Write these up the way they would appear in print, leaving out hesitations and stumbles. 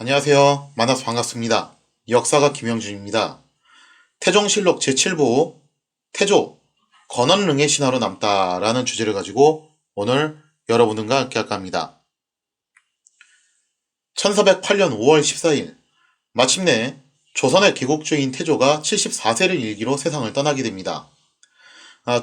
안녕하세요. 만나서 반갑습니다. 역사가 김영준입니다. 태종실록 제7부 태조 건원릉의 신화로 남다라는 주제를 가지고 오늘 여러분들과 함께 할까 합니다. 1408년 5월 14일 마침내 조선의 개국주인 태조가 74세를 일기로 세상을 떠나게 됩니다.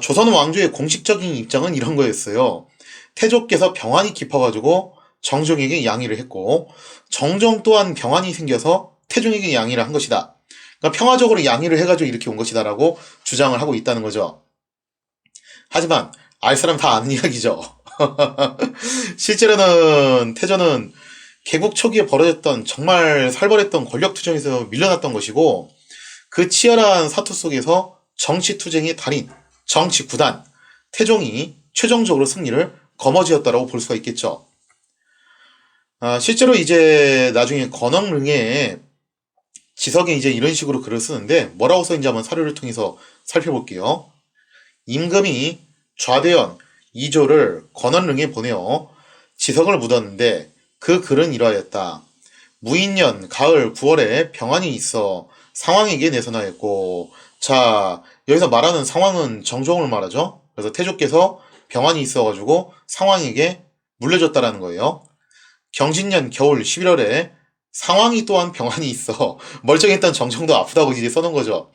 조선 왕조의 공식적인 입장은 이런 거였어요. 태조께서 병환이 깊어가지고 정종에게 양의를 했고 정종 또한 병환이 생겨서 태종에게 양의를 한 것이다. 그러니까 평화적으로 양의를 해가지고 이렇게 온 것이다 라고 주장을 하고 있다는 거죠. 하지만 알 사람 다 아는 이야기죠. 실제로는 태조는 개국 초기에 벌어졌던 정말 살벌했던 권력투쟁에서 밀려났던 것이고 그 치열한 사투 속에서 정치투쟁의 달인, 정치구단, 태종이 최종적으로 승리를 거머쥐었다라고 볼 수가 있겠죠. 실제로 이제 나중에 건왕릉에 지석에 이제 이런 식으로 글을 쓰는데 뭐라고 써있는지 한번 사료를 통해서 살펴볼게요. 임금이 좌대연 2조를 건왕릉에 보내어 지석을 묻었는데 그 글은 이러하였다. 무인년 가을 9월에 병환이 있어 상왕에게 내선하였고, 자, 여기서 말하는 상황은 정종을 말하죠. 그래서 태조께서 병환이 있어가지고 상왕에게 물려줬다라는 거예요. 경신년 겨울 11월에 상황이 또한 병환이 있어 멀쩡했던 정정도 아프다고 이제 써놓은 거죠.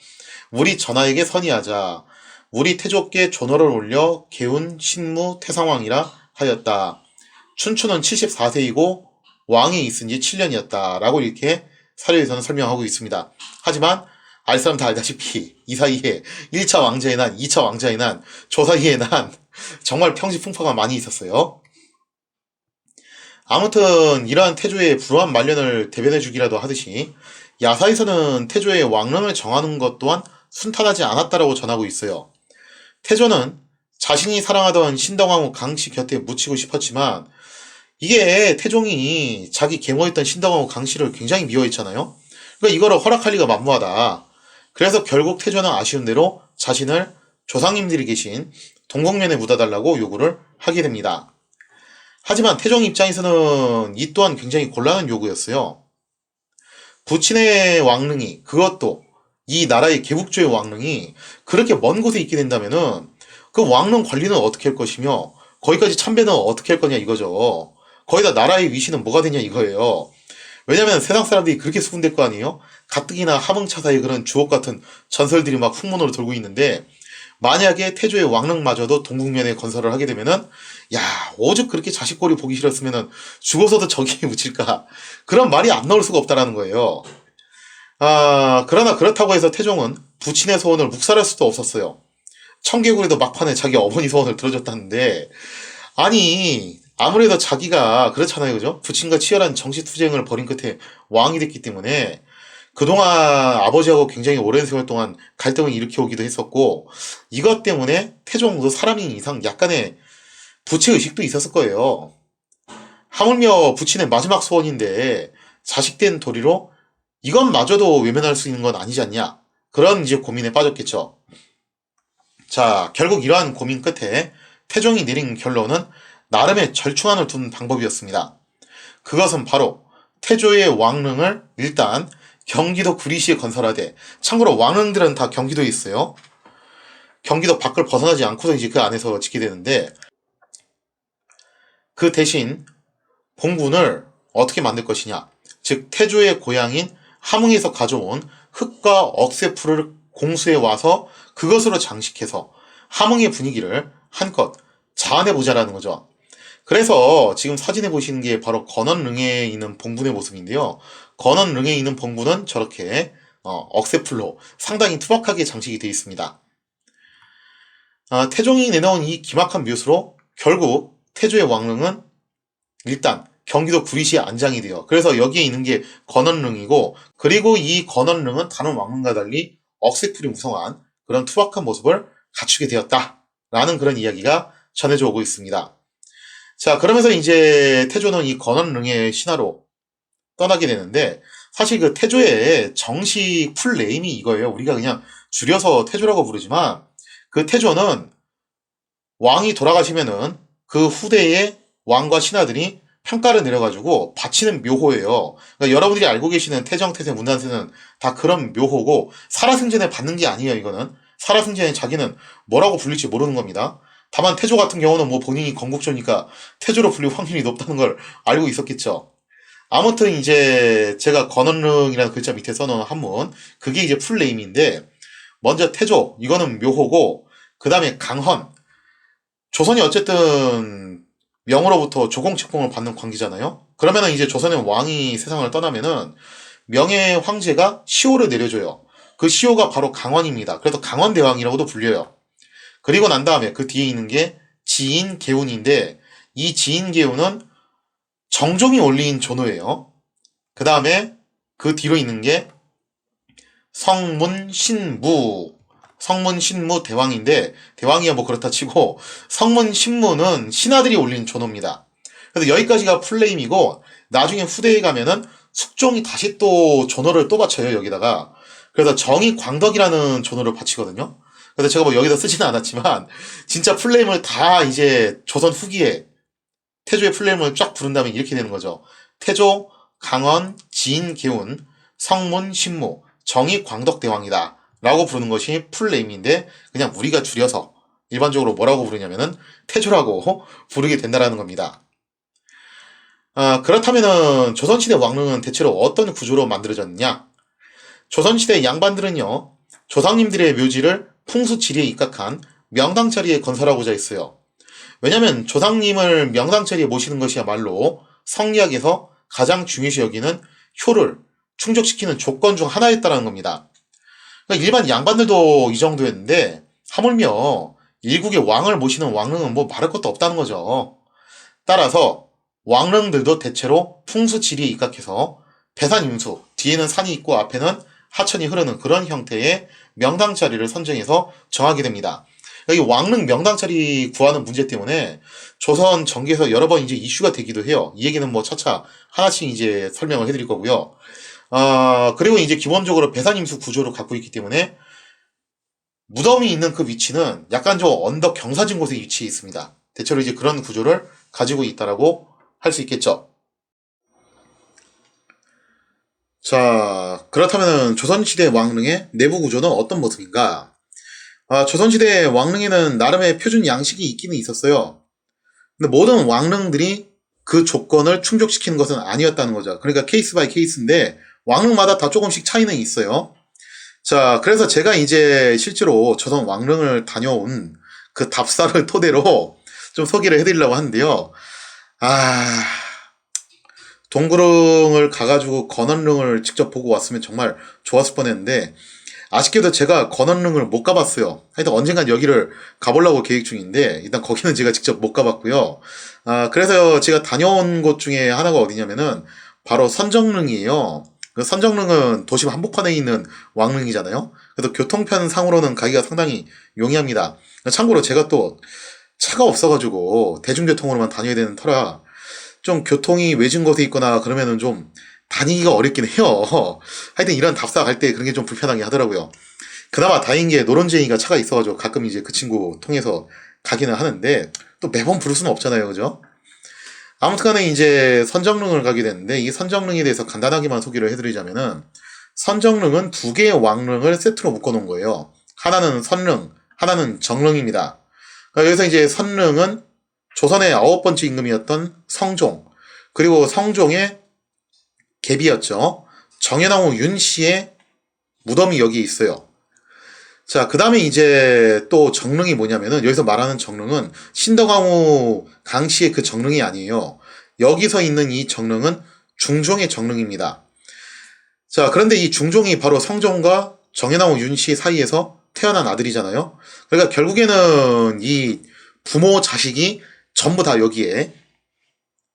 우리 전하에게 선의하자. 우리 태조께 존호를 올려 개운 신무 태상왕이라 하였다. 춘추는 74세이고 왕이 있은 지 7년이었다. 라고 이렇게 사료에서는 설명하고 있습니다. 하지만 알 사람 다 알다시피 이 사이에 1차 왕자의 난, 2차 왕자의 난, 조사기의 난 정말 평지풍파가 많이 있었어요. 아무튼 이러한 태조의 불우한 말년을 대변해주기라도 하듯이 야사에서는 태조의 왕릉을 정하는 것 또한 순탄하지 않았다라고 전하고 있어요. 태조는 자신이 사랑하던 신덕왕후 강씨 곁에 묻히고 싶었지만 이게 태종이 자기 계모했던 신덕왕후 강씨를 굉장히 미워했잖아요. 그러니까 이거를 허락할 리가 만무하다. 그래서 결국 태조는 아쉬운 대로 자신을 조상님들이 계신 동국면에 묻어달라고 요구를 하게 됩니다. 하지만 태종 입장에서는 이 또한 굉장히 곤란한 요구였어요. 부친의 왕릉이, 그것도 이 나라의 개국주의 왕릉이 그렇게 먼 곳에 있게 된다면은 그 왕릉 관리는 어떻게 할 것이며 거기까지 참배는 어떻게 할 거냐 이거죠. 거기다 나라의 위신은 뭐가 되냐 이거예요. 왜냐면 세상 사람들이 그렇게 수군될 거 아니에요? 가뜩이나 하몽차사의 그런 주옥 같은 전설들이 막 풍문으로 돌고 있는데 만약에 태조의 왕릉마저도 동국면에 건설을 하게 되면은 오죽 그렇게 자식 꼴이 보기 싫었으면은 죽어서도 저기에 묻힐까 그런 말이 안 나올 수가 없다라는 거예요. 그러나 그렇다고 해서 태종은 부친의 소원을 묵살할 수도 없었어요. 청개구리도 막판에 자기 어머니 소원을 들어줬다는데 아니 아무래도 자기가 그렇잖아요, 그죠? 부친과 치열한 정치투쟁을 벌인 끝에 왕이 됐기 때문에 그동안 아버지하고 굉장히 오랜 세월 동안 갈등을 일으켜오기도 했었고 이것 때문에 태종도 사람인 이상 약간의 부채의식도 있었을 거예요. 하물며 부친의 마지막 소원인데 자식된 도리로 이것마저도 외면할 수 있는 건 아니지 않냐 그런 이제 고민에 빠졌겠죠. 자, 결국 이러한 고민 끝에 태종이 내린 결론은 나름의 절충안을 둔 방법이었습니다. 그것은 바로 태조의 왕릉을 일단 경기도 구리시에 건설하되, 참고로 왕릉들은 다 경기도에 있어요. 경기도 밖을 벗어나지 않고서 이제 그 안에서 짓게 되는데 그 대신 봉분을 어떻게 만들 것이냐, 즉 태조의 고향인 함흥에서 가져온 흙과 억새풀을 공수해 와서 그것으로 장식해서 함흥의 분위기를 한껏 자아내보자라는 거죠. 그래서 지금 사진에 보시는 게 바로 건원릉에 있는 봉분의 모습인데요. 건원릉에 있는 봉분은 저렇게 억새풀로 상당히 투박하게 장식이 되어 있습니다. 태종이 내놓은 이 기막한 묘수로 결국 태조의 왕릉은 일단 경기도 구리시에 안장이 돼요. 그래서 여기에 있는 게 건원릉이고, 그리고 이 건원릉은 다른 왕릉과 달리 억새풀이 무성한 그런 투박한 모습을 갖추게 되었다라는 그런 이야기가 전해져 오고 있습니다. 자, 그러면서 이제 태조는 이 건원릉의 신하로 떠나게 되는데 사실 그 태조의 정식 풀 네임이 이거예요. 우리가 그냥 줄여서 태조라고 부르지만 그 태조는 왕이 돌아가시면은 그 후대의 왕과 신하들이 평가를 내려가지고 바치는 묘호예요. 그러니까 여러분들이 알고 계시는 태정, 태세, 문단세는 다 그런 묘호고 살아생전에 받는 게 아니에요. 이거는 살아생전에 자기는 뭐라고 불릴지 모르는 겁니다. 다만 태조 같은 경우는 뭐 본인이 건국조니까 태조로 불릴 확률이 높다는 걸 알고 있었겠죠. 아무튼 이제 제가 건원릉이라는 글자 밑에 써놓은 한문, 그게 이제 풀네임인데, 먼저 태조, 이거는 묘호고, 그 다음에 강헌. 조선이 어쨌든 명으로부터 조공책봉을 받는 관계잖아요. 그러면은 이제 조선의 왕이 세상을 떠나면은 명의 황제가 시호를 내려줘요. 그 시호가 바로 강헌입니다. 그래서 강헌대왕이라고도 불려요. 그리고 난 다음에 그 뒤에 있는 게 지인계훈인데, 이 지인계훈은 정종이 올린 전호예요. 그 다음에 그 뒤로 있는 게 성문신무. 성문신무 대왕인데, 대왕이야 뭐 그렇다 치고 성문신무는 신하들이 올린 전호입니다. 그래서 여기까지가 풀네임이고, 나중에 후대에 가면은 숙종이 다시 또 전호를 또 바쳐요, 여기다가. 그래서 정의광덕이라는 전호를 바치거든요. 그래서 제가 뭐 여기다 쓰지는 않았지만 진짜 풀네임을 다 이제 조선 후기에 태조의 풀네임을 쫙 부른 다음에 이렇게 되는 거죠. 태조, 강헌, 지인계훈, 성문, 신무, 정의 광덕대왕이다 라고 부르는 것이 풀네임인데, 그냥 우리가 줄여서 일반적으로 뭐라고 부르냐면은 태조라고 부르게 된다라는 겁니다. 그렇다면은 조선시대 왕릉은 대체로 어떤 구조로 만들어졌느냐? 조선시대 양반들은요, 조상님들의 묘지를 풍수지리에 입각한 명당 자리에 건설하고자 했어요. 왜냐면 조상님을 명당 자리에 모시는 것이야말로 성리학에서 가장 중요시 여기는 효를 충족시키는 조건 중 하나였다는 겁니다. 그러니까 일반 양반들도 이 정도였는데, 하물며 일국의 왕을 모시는 왕릉은 뭐 말할 것도 없다는 거죠. 따라서 왕릉들도 대체로 풍수지리에 입각해서 배산임수, 뒤에는 산이 있고 앞에는 하천이 흐르는 그런 형태의 명당 자리를 선정해서 정하게 됩니다. 여기 왕릉 명당 자리 구하는 문제 때문에 조선 정계에서 여러 번 이제 이슈가 되기도 해요. 이 얘기는 뭐 차차 하나씩 이제 설명을 해드릴 거고요. 그리고 이제 기본적으로 배산임수 구조를 갖고 있기 때문에 무덤이 있는 그 위치는 약간 좀 언덕 경사진 곳에 위치해 있습니다. 대체로 이제 그런 구조를 가지고 있다라고 할 수 있겠죠. 자, 그렇다면 조선시대 왕릉의 내부 구조는 어떤 모습인가? 조선시대 왕릉에는 나름의 표준 양식이 있기는 있었어요. 근데 모든 왕릉들이 그 조건을 충족시키는 것은 아니었다는 거죠. 그러니까 케이스 바이 케이스인데 왕릉마다 다 조금씩 차이는 있어요. 자, 그래서 제가 이제 실제로 조선 왕릉을 다녀온 그 답사를 토대로 좀 소개를 해드리려고 하는데요. 동구릉을 가가지고 건원릉을 직접 보고 왔으면 정말 좋았을 뻔했는데, 아쉽게도 제가 건원릉을 못 가봤어요. 하여튼 언젠간 여기를 가보려고 계획 중인데, 일단 거기는 제가 직접 못 가봤고요. 그래서 제가 다녀온 곳 중에 하나가 어디냐면은 바로 선정릉이에요. 그 선정릉은 도심 한복판에 있는 왕릉이잖아요. 그래서 교통편 상으로는 가기가 상당히 용이합니다. 참고로 제가 또 차가 없어가지고 대중교통으로만 다녀야 되는 터라 좀 교통이 외진 곳에 있거나 그러면은 좀 다니기가 어렵긴 해요. 하여튼 이런 답사 갈 때 그런 게 좀 불편하게 하더라고요. 그나마 다행인 게 노론쟁이가 차가 있어가지고 가끔 이제 그 친구 통해서 가기는 하는데, 또 매번 부를 수는 없잖아요. 그죠? 아무튼간에 이제 선정릉을 가게 됐는데, 이 선정릉에 대해서 간단하게만 소개를 해드리자면은, 선정릉은 두 개의 왕릉을 세트로 묶어놓은 거예요. 하나는 선릉, 하나는 정릉입니다. 여기서 이제 선릉은 조선의 9번째 임금이었던 성종, 그리고 성종의 계비였죠. 정현왕후 윤씨의 무덤이 여기 있어요. 자, 그 다음에 이제 또 정릉이 뭐냐면은, 여기서 말하는 정릉은 신덕왕후 강씨의 그 정릉이 아니에요. 여기서 있는 이 정릉은 중종의 정릉입니다. 자, 그런데 이 중종이 바로 성종과 정현왕후 윤씨 사이에서 태어난 아들이잖아요. 그러니까 결국에는 이 부모 자식이 전부 다 여기에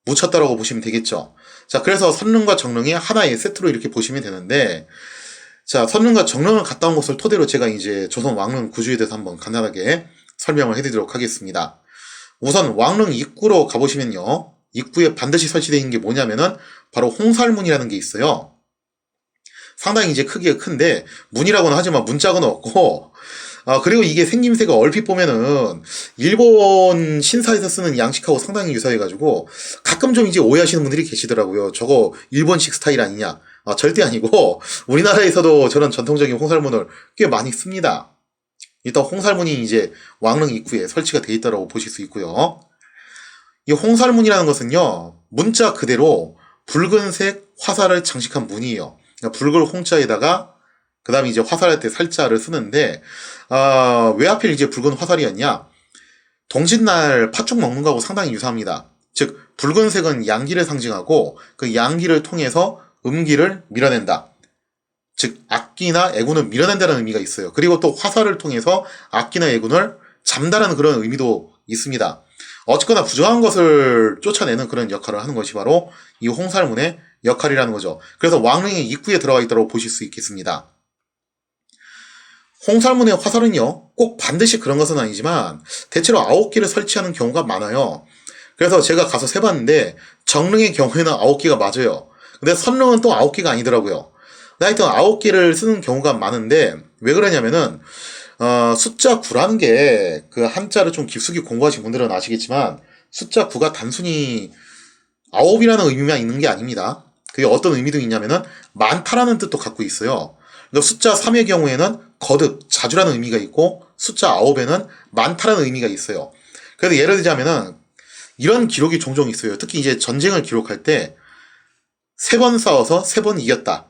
묻혔다라고 보시면 되겠죠. 자, 그래서 선릉과 정릉이 하나의 세트로 이렇게 보시면 되는데, 자, 선릉과 정릉을 갔다 온 것을 토대로 제가 이제 조선 왕릉 구조에 대해서 한번 간단하게 설명을 해드리도록 하겠습니다. 우선 왕릉 입구로 가보시면요, 입구에 반드시 설치되어 있는 게 뭐냐면은 바로 홍살문이라는 게 있어요. 상당히 이제 크기가 큰데 문이라고는 하지만 문짝은 없고, 그리고 이게 생김새가 얼핏 보면은 일본 신사에서 쓰는 양식하고 상당히 유사해가지고 가끔 좀 이제 오해하시는 분들이 계시더라고요. 저거 일본식 스타일 아니냐? 절대 아니고 우리나라에서도 저런 전통적인 홍살문을 꽤 많이 씁니다. 일단 홍살문이 이제 왕릉 입구에 설치가 되어 있다고 보실 수 있고요. 이 홍살문이라는 것은요, 문자 그대로 붉은색 화살을 장식한 문이에요. 그러니까 붉은 홍자에다가 그 다음에 이제 화살할 때 살자를 쓰는데, 왜 하필 이제 붉은 화살이었냐? 동짓날 팥죽 먹는 거하고 상당히 유사합니다. 즉, 붉은색은 양기를 상징하고 그 양기를 통해서 음기를 밀어낸다. 즉, 악기나 애군을 밀어낸다는 의미가 있어요. 그리고 또 화살을 통해서 악기나 애군을 잠다라는 그런 의미도 있습니다. 어쨌거나 부정한 것을 쫓아내는 그런 역할을 하는 것이 바로 이 홍살문의 역할이라는 거죠. 그래서 왕릉의 입구에 들어가 있다고 보실 수 있겠습니다. 홍살문의 화살은요, 꼭 반드시 그런 것은 아니지만 대체로 9개를 설치하는 경우가 많아요. 그래서 제가 가서 세봤는데 정릉의 경우에는 9개가 맞아요. 근데 선릉은 또 9개가 아니더라고요. 하여튼 9개를 쓰는 경우가 많은데 왜 그러냐면은 숫자 9라는 게 그 한자를 좀 깊숙이 공부하신 분들은 아시겠지만 숫자 9가 단순히 9이라는 의미만 있는 게 아닙니다. 그게 어떤 의미도 있냐면은 많다라는 뜻도 갖고 있어요. 그러니까 숫자 3의 경우에는 거듭, 자주라는 의미가 있고 숫자 9에는 많다라는 의미가 있어요. 그래서 예를 들자면은 이런 기록이 종종 있어요. 특히 이제 전쟁을 기록할 때 3번 싸워서 3번 이겼다.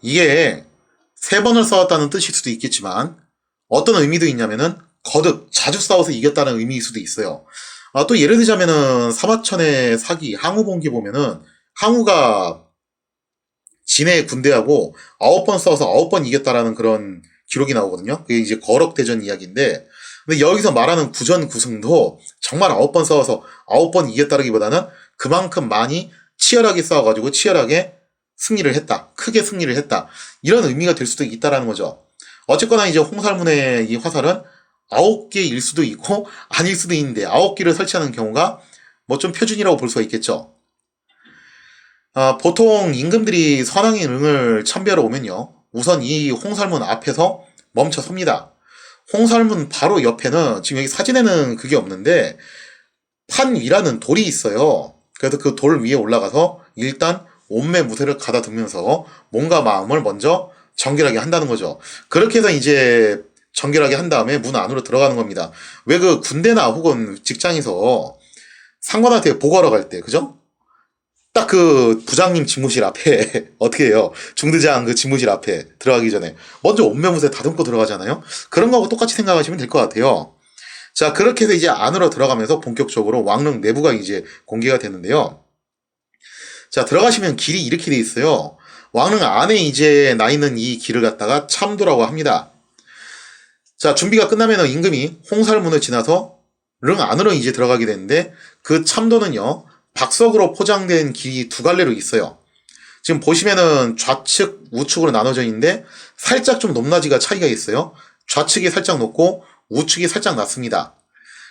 이게 3번을 싸웠다는 뜻일 수도 있겠지만 어떤 의미도 있냐면은 거듭, 자주 싸워서 이겼다는 의미일 수도 있어요. 또 예를 들자면은 사마천의 사기, 항우봉기 보면은 항우가 진해 군대하고 9번 싸워서 9번 이겼다라는 그런 기록이 나오거든요. 그게 이제 거럭대전 이야기인데, 근데 여기서 말하는 구전구승도 정말 9번 싸워서 9번 이겼다라기보다는 그만큼 많이 치열하게 싸워가지고 치열하게 승리를 했다. 크게 승리를 했다. 이런 의미가 될 수도 있다라는 거죠. 어쨌거나 이제 홍살문의 이 화살은 9개일 수도 있고 아닐 수도 있는데 9개를 설치하는 경우가 뭐 좀 표준이라고 볼 수가 있겠죠. 보통 임금들이 선왕의 응을 참배하러 오면요, 우선 이 홍살문 앞에서 멈춰 섭니다. 홍살문 바로 옆에는 지금 여기 사진에는 그게 없는데 판 위라는 돌이 있어요. 그래서 그 돌 위에 올라가서 일단 온매 무쇠를 가다듬면서 몸과 마음을 먼저 정결하게 한다는 거죠. 그렇게 해서 이제 정결하게 한 다음에 문 안으로 들어가는 겁니다. 왜 그 군대나 혹은 직장에서 상관한테 보고하러 갈 때, 그죠? 딱 그 부장님 집무실 앞에 어떻게 해요? 중대장 그 집무실 앞에 들어가기 전에 먼저 옷매무새 다듬고 들어가잖아요. 그런 거하고 똑같이 생각하시면 될 것 같아요. 자, 그렇게 해서 이제 안으로 들어가면서 본격적으로 왕릉 내부가 이제 공개가 되는데요. 자, 들어가시면 길이 이렇게 돼 있어요. 왕릉 안에 이제 나 있는 이 길을 갖다가 참도라고 합니다. 자, 준비가 끝나면 임금이 홍살문을 지나서 릉 안으로 이제 들어가게 되는데 그 참도는요, 박석으로 포장된 길이 2갈래로 있어요. 지금 보시면은 좌측, 우측으로 나눠져 있는데 살짝 좀 높낮이가 차이가 있어요. 좌측이 살짝 높고 우측이 살짝 낮습니다.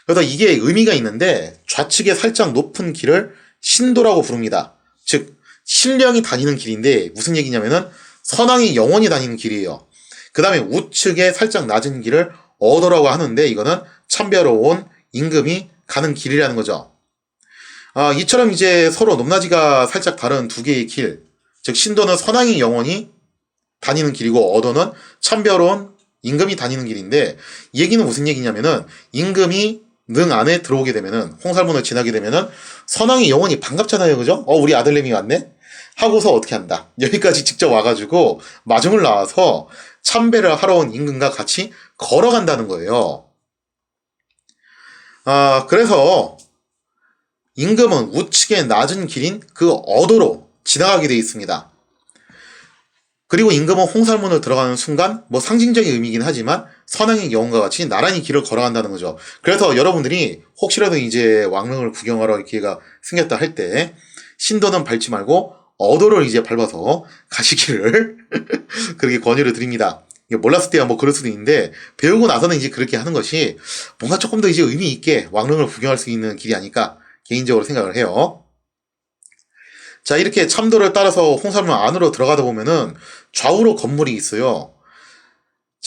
그래서 이게 의미가 있는데 좌측에 살짝 높은 길을 신도라고 부릅니다. 즉 신령이 다니는 길인데 무슨 얘기냐면은 선왕이 영원히 다니는 길이에요. 그 다음에 우측에 살짝 낮은 길을 어도라고 하는데 이거는 참배하러 온 임금이 가는 길이라는 거죠. 이처럼 이제 서로 높낮이가 살짝 다른 2개의 길, 즉 신도는 선왕이 영원히 다니는 길이고 어도는 참배하러 온 임금이 다니는 길인데 이 얘기는 무슨 얘기냐면은 임금이 능 안에 들어오게 되면은 홍살문을 지나게 되면은 선왕이 영원히 반갑잖아요, 그죠? 우리 아들내미 왔네? 하고서 어떻게 한다? 여기까지 직접 와가지고 마중을 나와서 참배를 하러 온 임금과 같이 걸어간다는 거예요. 그래서 임금은 우측의 낮은 길인 그 어도로 지나가게 되어 있습니다. 그리고 임금은 홍살문을 들어가는 순간 뭐 상징적인 의미이긴 하지만 선왕의 영혼과 같이 나란히 길을 걸어간다는 거죠. 그래서 여러분들이 혹시라도 이제 왕릉을 구경하러 기회가 생겼다 할 때 신도는 밟지 말고 어도를 이제 밟아서 가시기를 그렇게 권유를 드립니다. 몰랐을 때야 뭐 그럴 수도 있는데 배우고 나서는 이제 그렇게 하는 것이 뭔가 조금 더 이제 의미 있게 왕릉을 구경할 수 있는 길이 아닐까 개인적으로 생각을 해요. 자, 이렇게 참도를 따라서 홍살문 안으로 들어가다 보면은 좌우로 건물이 있어요.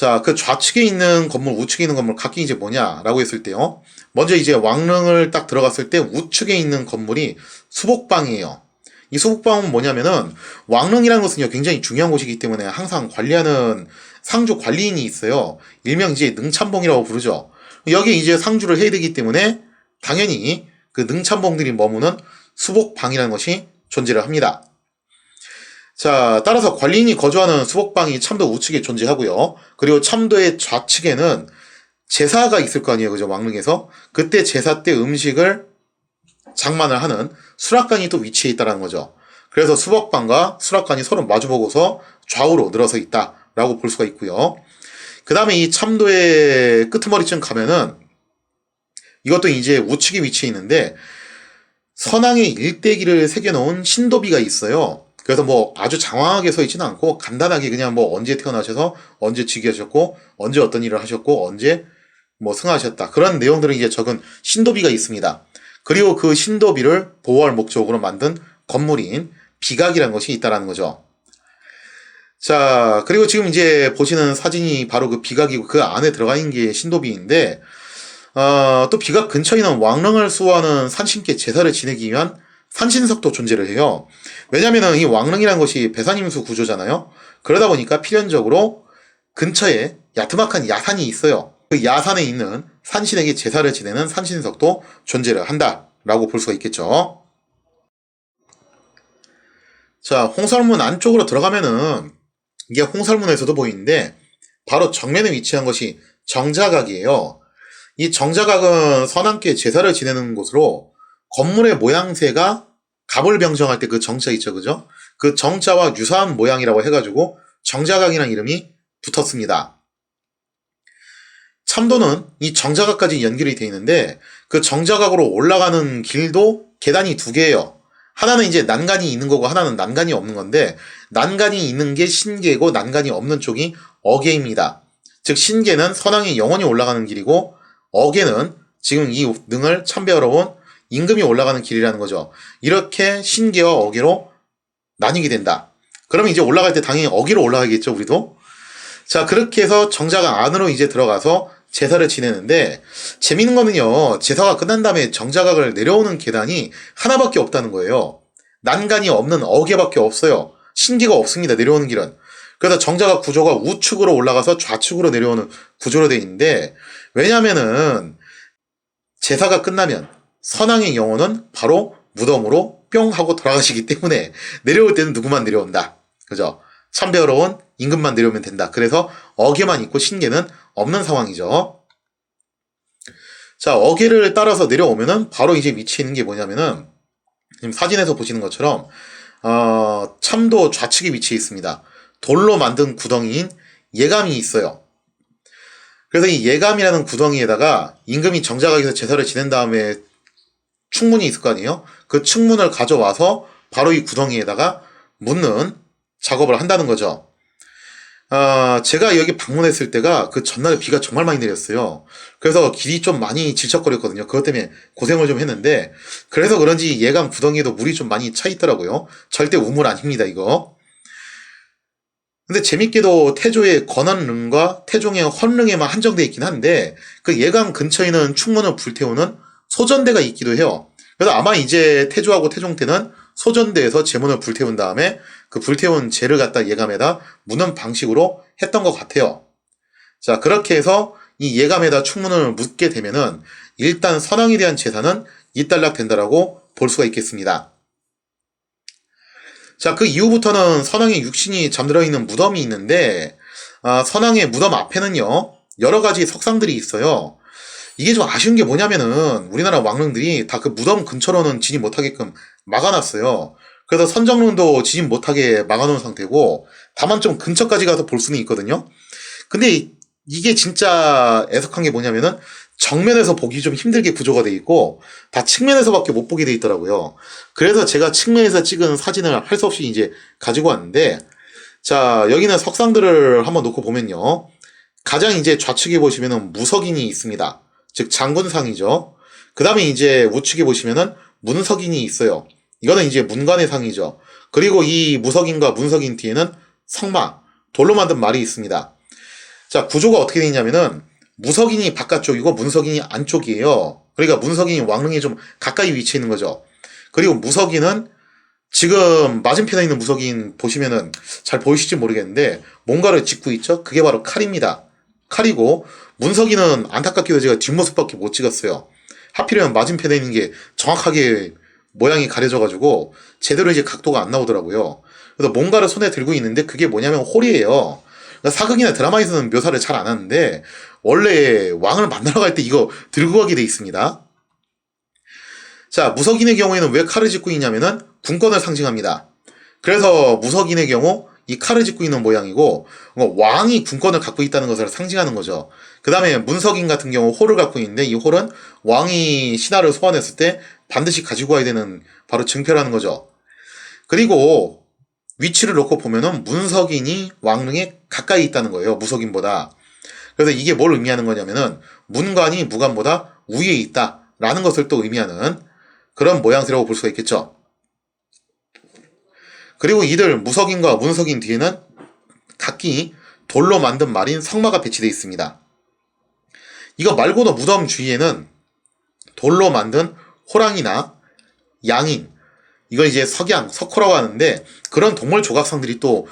자, 그 좌측에 있는 건물, 우측에 있는 건물 각기 이제 뭐냐라고 했을 때요. 먼저 이제 왕릉을 딱 들어갔을 때 우측에 있는 건물이 수복방이에요. 이 수복방은 뭐냐면은 왕릉이라는 것은요 굉장히 중요한 곳이기 때문에 항상 관리하는 상주 관리인이 있어요. 일명 이제 능참봉이라고 부르죠. 여기 이제 상주를 해야 되기 때문에 당연히 그 능참봉들이 머무는 수복방이라는 것이 존재를 합니다. 자, 따라서 관리인이 거주하는 수복방이 참도 우측에 존재하고요. 그리고 참도의 좌측에는 제사가 있을 거 아니에요. 그죠? 왕릉에서. 그때 제사 때 음식을 장만을 하는 수락관이 또 위치해 있다는 거죠. 그래서 수복방과 수락관이 서로 마주보고서 좌우로 늘어서 있다라고 볼 수가 있고요. 그 다음에 이 참도의 끄트머리쯤 가면은 이것도 이제 우측에 위치해 있는데 선왕의 일대기를 새겨놓은 신도비가 있어요. 그래서 뭐 아주 장황하게 서 있지는 않고 간단하게 그냥 뭐 언제 태어나셔서 언제 즉위하셨고 언제 어떤 일을 하셨고 언제 뭐 승하하셨다 그런 내용들은 이제 적은 신도비가 있습니다. 그리고 그 신도비를 보호할 목적으로 만든 건물인 비각이라는 것이 있다라는 거죠. 자, 그리고 지금 이제 보시는 사진이 바로 그 비각이고 그 안에 들어가 있는 게 신도비인데 또 비각 근처에는 왕릉을 수호하는 산신께 제사를 지내기 위한 산신석도 존재를 해요. 왜냐면은 이 왕릉이라는 것이 배산임수 구조잖아요. 그러다 보니까 필연적으로 근처에 야트막한 야산이 있어요. 그 야산에 있는 산신에게 제사를 지내는 산신석도 존재를 한다라고 볼 수가 있겠죠. 자, 홍설문 안쪽으로 들어가면은 이게 홍설문에서도 보이는데 바로 정면에 위치한 것이 정자각이에요. 이 정자각은 선왕께 제사를 지내는 곳으로 건물의 모양새가 갑을 병정할 때 그 정자 있죠, 그죠? 그 정자와 유사한 모양이라고 해가지고 정자각이라는 이름이 붙었습니다. 참도는 이 정자각까지 연결이 되어 있는데 그 정자각으로 올라가는 길도 계단이 두 개예요. 하나는 이제 난간이 있는 거고 하나는 난간이 없는 건데 난간이 있는 게 신계고 난간이 없는 쪽이 어계입니다. 즉 신계는 선왕이 영원히 올라가는 길이고 어계는 지금 이 능을 참배하러 온 임금이 올라가는 길이라는 거죠. 이렇게 신계와 어계로 나뉘게 된다. 그러면 이제 올라갈 때 당연히 어계로 올라가겠죠, 우리도. 자, 그렇게 해서 정자각 안으로 이제 들어가서 제사를 지내는데 재밌는 거는요. 제사가 끝난 다음에 정자각을 내려오는 계단이 하나밖에 없다는 거예요. 난간이 없는 어계밖에 없어요. 신계가 없습니다. 내려오는 길은. 그래서 정자각 구조가 우측으로 올라가서 좌측으로 내려오는 구조로 되어 있는데 왜냐면은 제사가 끝나면 선왕의 영혼은 바로 무덤으로 뿅 하고 돌아가시기 때문에 내려올 때는 누구만 내려온다. 그죠? 참배하러 온 임금만 내려오면 된다. 그래서 어계만 있고 신계는 없는 상황이죠. 자, 어계를 따라서 내려오면은 바로 이제 위치에 있는 게 뭐냐면은 지금 사진에서 보시는 것처럼 참도 좌측에 위치해 있습니다. 돌로 만든 구덩이인 예감이 있어요. 그래서 이 예감이라는 구덩이에다가 임금이 정자각에서 제사를 지낸 다음에 충문이 있을 거 아니에요? 그 충문을 가져와서 바로 이 구덩이에다가 묻는 작업을 한다는 거죠. 제가 여기 방문했을 때가 그 전날에 비가 정말 많이 내렸어요. 그래서 길이 좀 많이 질척거렸거든요. 그것 때문에 고생을 좀 했는데 그래서 그런지 예감 구덩이에도 물이 좀 많이 차 있더라고요. 절대 우물 아닙니다, 이거. 근데 재밌게도 태조의 건원릉과 태종의 헌릉에만 한정되어 있긴 한데 그 예감 근처에는 충문을 불태우는 소전대가 있기도 해요. 그래서 아마 이제 태조하고 태종 때는 소전대에서 제문을 불태운 다음에 그 불태운 재를 갖다 예감에다 묻는 방식으로 했던 것 같아요. 자, 그렇게 해서 이 예감에다 충문을 묻게 되면은 일단 선왕에 대한 제사는 이딸락 된다라고 볼 수가 있겠습니다. 자, 그 이후부터는 선왕의 육신이 잠들어 있는 무덤이 있는데 선왕의 무덤 앞에는요 여러 가지 석상들이 있어요. 이게 좀 아쉬운 게 뭐냐면은 우리나라 왕릉들이 다 그 무덤 근처로는 진입 못하게끔 막아놨어요. 그래서 선정릉도 진입 못하게 막아놓은 상태고 다만 좀 근처까지 가서 볼 수는 있거든요. 근데 이게 진짜 애석한 게 뭐냐면은 정면에서 보기 좀 힘들게 구조가 돼 있고 다 측면에서밖에 못 보게 돼 있더라고요. 그래서 제가 측면에서 찍은 사진을 할 수 없이 이제 가지고 왔는데 자, 여기는 석상들을 한번 놓고 보면요. 가장 이제 좌측에 보시면은 무석인이 있습니다. 즉 장군상이죠. 그 다음에 이제 우측에 보시면은 문석인이 있어요. 이거는 이제 문관의 상이죠. 그리고 이 무석인과 문석인 뒤에는 성마, 돌로 만든 말이 있습니다. 자, 구조가 어떻게 되어 있냐면은 무석인이 바깥쪽이고 문석인이 안쪽이에요. 그러니까 문석인이 왕릉에 좀 가까이 위치해 있는 거죠. 그리고 무석인은 지금 맞은편에 있는 무석인 보시면은 잘 보이실지 모르겠는데 뭔가를 짚고 있죠? 그게 바로 칼입니다. 칼이고 문석인은 안타깝게도 제가 뒷모습밖에 못 찍었어요. 하필이면 맞은편에 있는 게 정확하게 모양이 가려져가지고 제대로 이제 각도가 안 나오더라고요. 그래서 뭔가를 손에 들고 있는데 그게 뭐냐면 홀이에요. 그러니까 사극이나 드라마에서는 묘사를 잘 안 하는데 원래 왕을 만나러 갈 때 이거 들고 가게 돼 있습니다. 자, 무석인의 경우에는 왜 칼을 짚고 있냐면은 군권을 상징합니다. 그래서 무석인의 경우 이 칼을 짚고 있는 모양이고 왕이 군권을 갖고 있다는 것을 상징하는 거죠. 그 다음에 문석인 같은 경우 홀을 갖고 있는데 이 홀은 왕이 신하를 소환했을 때 반드시 가지고 와야 되는 바로 증표라는 거죠. 그리고 위치를 놓고 보면은 문석인이 왕릉에 가까이 있다는 거예요. 무석인보다. 그래서 이게 뭘 의미하는 거냐면은 문관이 무관보다 위에 있다라는 것을 또 의미하는 그런 모양새라고 볼 수가 있겠죠. 그리고 이들 무석인과 문석인 뒤에는 각기 돌로 만든 말인 성마가 배치되어 있습니다. 이거 말고도 무덤 주위에는 돌로 만든 호랑이나 양인, 이걸 이제 석양, 석호라고 하는데 그런 동물 조각상들이 또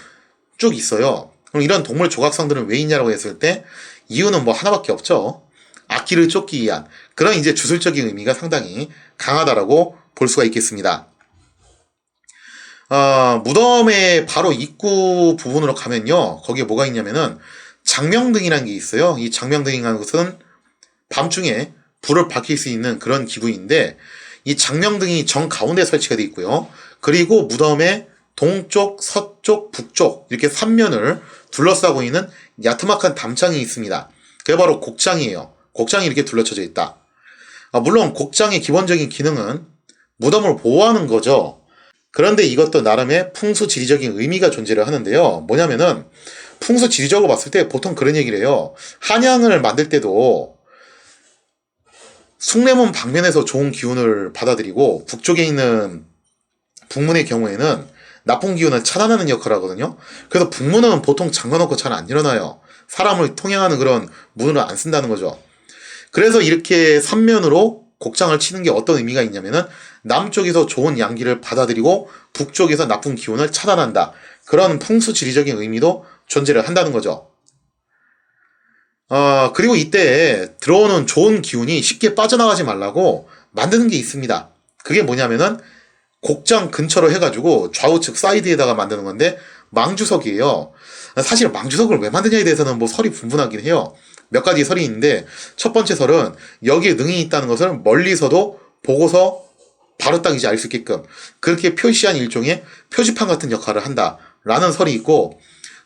쭉 있어요. 그럼 이런 동물 조각상들은 왜 있냐라고 했을 때 이유는 뭐 하나밖에 없죠. 악기를 쫓기 위한 그런 이제 주술적인 의미가 상당히 강하다라고 볼 수가 있겠습니다. 무덤의 바로 입구 부분으로 가면요. 거기에 뭐가 있냐면은 장명등이라는 게 있어요. 이 장명등이라는 것은 밤중에 불을 밝힐 수 있는 그런 기구인데 이 장명등이 정 가운데 설치가 되어 있고요. 그리고 무덤의 동쪽, 서쪽, 북쪽 이렇게 3면을 둘러싸고 있는 야트막한 담장이 있습니다. 그게 바로 곡장이에요. 곡장이 이렇게 둘러쳐져 있다. 물론 곡장의 기본적인 기능은 무덤을 보호하는 거죠. 그런데 이것도 나름의 풍수지리적인 의미가 존재를 하는데요. 뭐냐면은 풍수지리적으로 봤을 때 보통 그런 얘기를 해요. 한양을 만들 때도 숭례문 방면에서 좋은 기운을 받아들이고 북쪽에 있는 북문의 경우에는 나쁜 기운을 차단하는 역할을 하거든요. 그래서 북문은 보통 잠가놓고 잘 안 일어나요. 사람을 통행하는 그런 문을 안 쓴다는 거죠. 그래서 이렇게 3면으로 곡장을 치는 게 어떤 의미가 있냐면은 남쪽에서 좋은 양기를 받아들이고 북쪽에서 나쁜 기운을 차단한다. 그런 풍수지리적인 의미도 존재를 한다는 거죠. 그리고 이때 들어오는 좋은 기운이 쉽게 빠져나가지 말라고 만드는 게 있습니다. 그게 뭐냐면은 곡장 근처로 해가지고 좌우측 사이드에다가 만드는 건데 망주석이에요. 사실 망주석을 왜 만드냐에 대해서는 뭐 설이 분분하긴 해요. 몇 가지 설이 있는데 첫 번째 설은 여기에 능이 있다는 것을 멀리서도 보고서 바로 딱 이제 알 수 있게끔 그렇게 표시한 일종의 표지판 같은 역할을 한다라는 설이 있고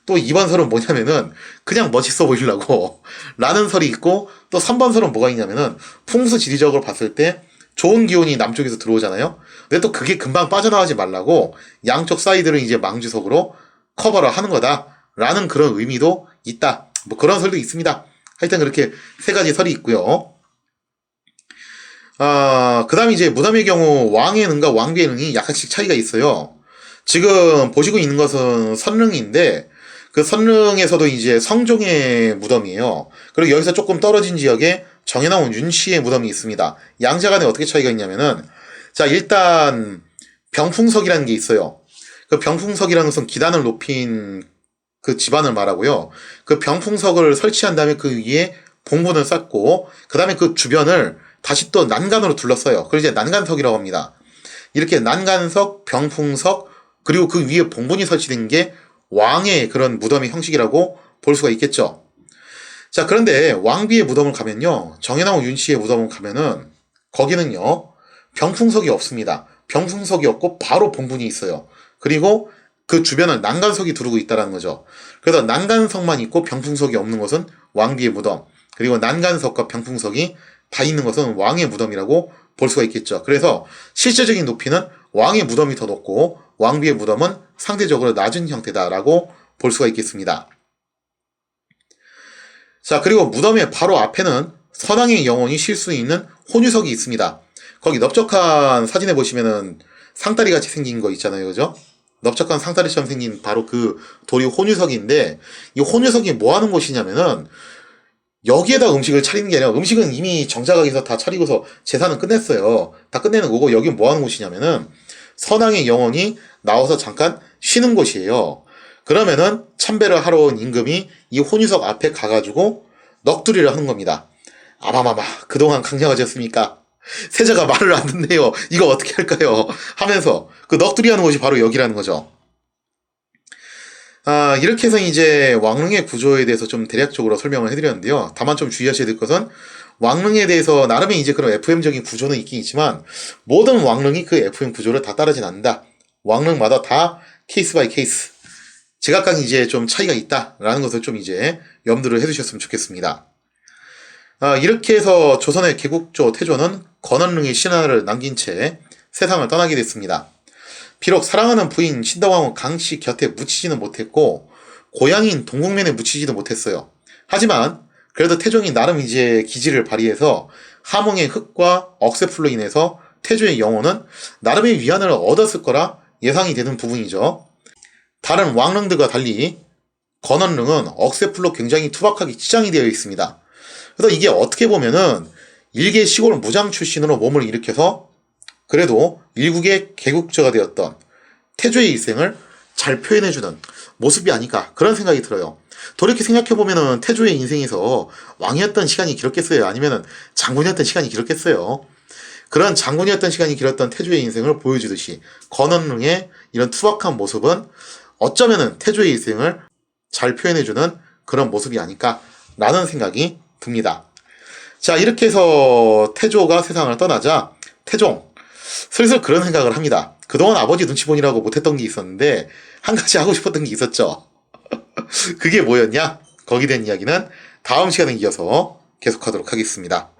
또 2번 설은 뭐냐면은 그냥 멋있어 보이려고 라는 설이 있고 또 3번 설은 뭐가 있냐면은 풍수지리적으로 봤을 때 좋은 기운이 남쪽에서 들어오잖아요. 근데 또 그게 금방 빠져나가지 말라고 양쪽 사이드를 이제 망주석으로 커버를 하는 거다라는 그런 의미도 있다. 뭐 그런 설도 있습니다. 하여튼 그렇게 세 가지 설이 있고요. 그 다음에 이제 무덤의 경우 왕의 능과 왕비의 능이 약간씩 차이가 있어요. 지금 보시고 있는 것은 선릉인데 그 선릉에서도 이제 성종의 무덤이에요. 그리고 여기서 조금 떨어진 지역에 정해나온 윤씨의 무덤이 있습니다. 양자 간에 어떻게 차이가 있냐면은 자 일단 병풍석이라는 게 있어요. 그 병풍석이라는 것은 기단을 높인 그 집안을 말하고요. 그 병풍석을 설치한 다음에 그 위에 봉분을 쌓고 그 다음에 그 주변을 다시 또 난간으로 둘러싸요. 그걸 이제 난간석이라고 합니다. 이렇게 난간석, 병풍석 그리고 그 위에 봉분이 설치된 게 왕의 그런 무덤의 형식이라고 볼 수가 있겠죠. 자, 그런데 왕비의 무덤을 가면요. 정해나온 윤씨의 무덤을 가면은 거기는요. 병풍석이 없습니다. 병풍석이 없고 바로 봉분이 있어요. 그리고 그 주변을 난간석이 두르고 있다는 거죠. 그래서 난간석만 있고 병풍석이 없는 것은 왕비의 무덤. 그리고 난간석과 병풍석이 다 있는 것은 왕의 무덤이라고 볼 수가 있겠죠. 그래서 실제적인 높이는 왕의 무덤이 더 높고 왕비의 무덤은 상대적으로 낮은 형태다라고 볼 수가 있겠습니다. 자, 그리고 무덤의 바로 앞에는 선왕의 영혼이 쉴 수 있는 혼유석이 있습니다. 거기 넓적한 사진에 보시면은 상다리 같이 생긴 거 있잖아요. 그죠? 넓적한 상다리처럼 생긴 바로 그 돌이 혼유석인데, 이 혼유석이 뭐 하는 곳이냐면은 여기에다 음식을 차리는 게 아니라, 음식은 이미 정자각에서 다 차리고서 제사는 끝냈어요. 다 끝내는 거고, 여긴 뭐 하는 곳이냐면은 선왕의 영혼이 나와서 잠깐 쉬는 곳이에요. 그러면은 참배를 하러 온 임금이 이 혼유석 앞에 가가지고 넋두리를 하는 겁니다. 아마마마, 그동안 강령하셨습니까? 세자가 말을 안 듣네요. 이거 어떻게 할까요? 하면서 그 넋두리 하는 곳이 바로 여기라는 거죠. 이렇게 해서 이제 왕릉의 구조에 대해서 좀 대략적으로 설명을 해드렸는데요. 다만 좀 주의하셔야 될 것은, 왕릉에 대해서 나름의 이제 그런 FM적인 구조는 있긴 있지만, 모든 왕릉이 그 FM 구조를 다 따르진 않는다. 왕릉마다 다 케이스 바이 케이스, 제각각 이제 좀 차이가 있다라는 것을 좀 이제 염두를 해두셨으면 좋겠습니다. 이렇게 해서 조선의 개국조 태조는 건원릉의 신화를 남긴 채 세상을 떠나게 됐습니다. 비록 사랑하는 부인 신덕왕후 강씨 곁에 묻히지는 못했고, 고향인 동국면에 묻히지도 못했어요. 하지만 그래도 태종이 나름 이제 기지를 발휘해서 함흥의 흑과 억새풀로 인해서 태조의 영혼은 나름의 위안을 얻었을 거라 예상이 되는 부분이죠. 다른 왕릉들과 달리 건원릉은 억새풀로 굉장히 투박하게 치장이 되어 있습니다. 그래서 이게 어떻게 보면은 일개 시골 무장 출신으로 몸을 일으켜서 그래도 일국의 개국조가 되었던 태조의 일생을 잘 표현해주는 모습이 아닐까, 그런 생각이 들어요. 돌이켜 생각해보면은 태조의 인생에서 왕이었던 시간이 길었겠어요? 아니면은 장군이었던 시간이 길었겠어요? 그런 장군이었던 시간이 길었던 태조의 인생을 보여주듯이 건원릉의 이런 투박한 모습은 어쩌면은 태조의 일생을 잘 표현해주는 그런 모습이 아닐까라는 생각이 듭니다. 자, 이렇게 해서 태조가 세상을 떠나자 태종 슬슬 그런 생각을 합니다. 그동안 아버지 눈치 보느라고 못했던 게 있었는데 한 가지 하고 싶었던 게 있었죠. 그게 뭐였냐? 거기에 대한 이야기는 다음 시간에 이어서 계속하도록 하겠습니다.